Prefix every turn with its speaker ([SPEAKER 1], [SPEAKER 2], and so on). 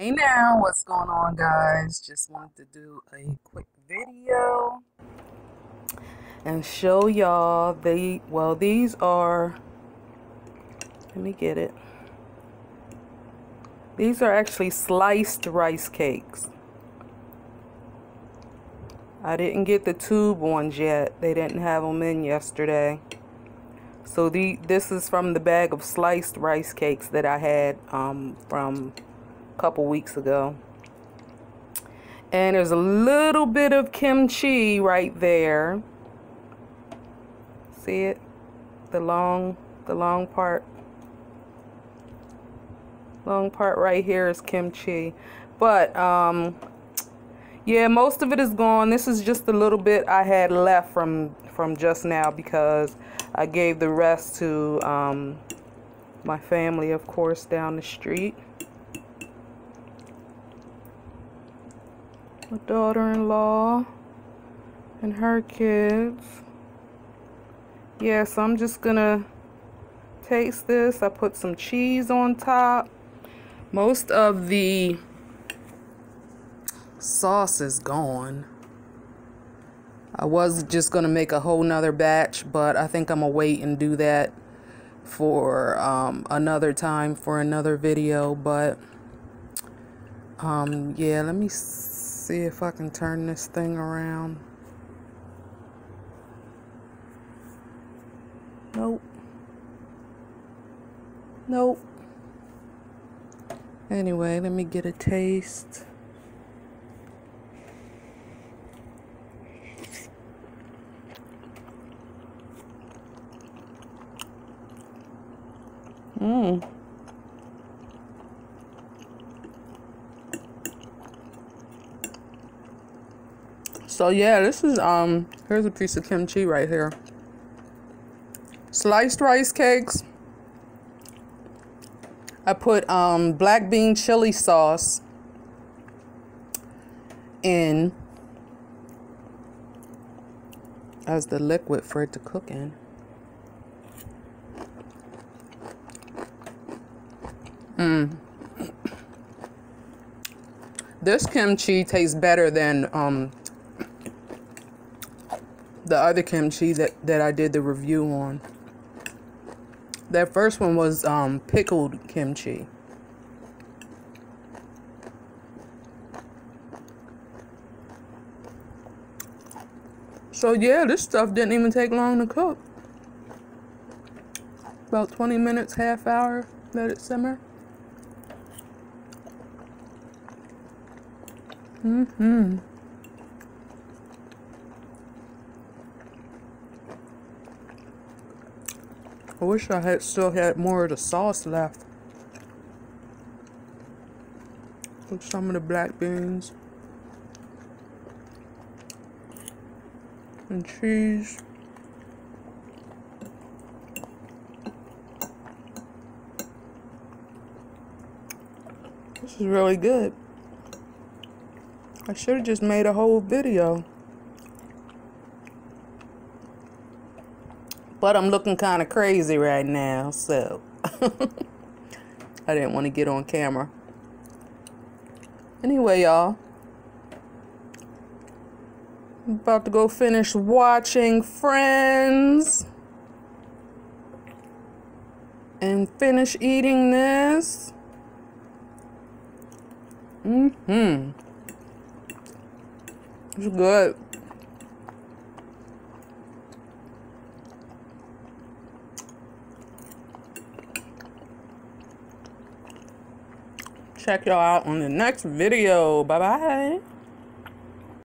[SPEAKER 1] Hey now, what's going on, guys? Just wanted to do a quick video and show y'all these are, let me get it. These are actually sliced rice cakes. I didn't get the tube ones yet. They didn't have them in yesterday. So this is from the bag of sliced rice cakes that I had from a couple weeks ago. And there's a little bit of kimchi right there. See it? The long part. Long part right here is kimchi. But yeah, most of it is gone. This is just a little bit I had left from just now because I gave the rest to my family, of course, down the street. My daughter-in-law and her kids. Yeah, so I'm just gonna taste this. I put some cheese on top. Most of the sauce is gone. I was just gonna make a whole nother batch, but I think I'm gonna wait and do that for another time for another video. But yeah, let me see if I can turn this thing around. Nope. Anyway, let me get a taste. So yeah, this is here's a piece of kimchi right here. Sliced rice cakes. I put black bean chili sauce in as the liquid for it to cook in. This kimchi tastes better than the other kimchi that I did the review on. That first one was pickled kimchi. So yeah, this stuff didn't even take long to cook. About 20 minutes, half hour, let it simmer. I wish I had still had more of the sauce left. With some of the black beans and cheese. This is really good. I should have just made a whole video. But I'm looking kind of crazy right now, so I didn't want to get on camera. Anyway, y'all, I'm about to go finish watching Friends and finish eating this. It's good. Check y'all out on the next video. Bye-bye.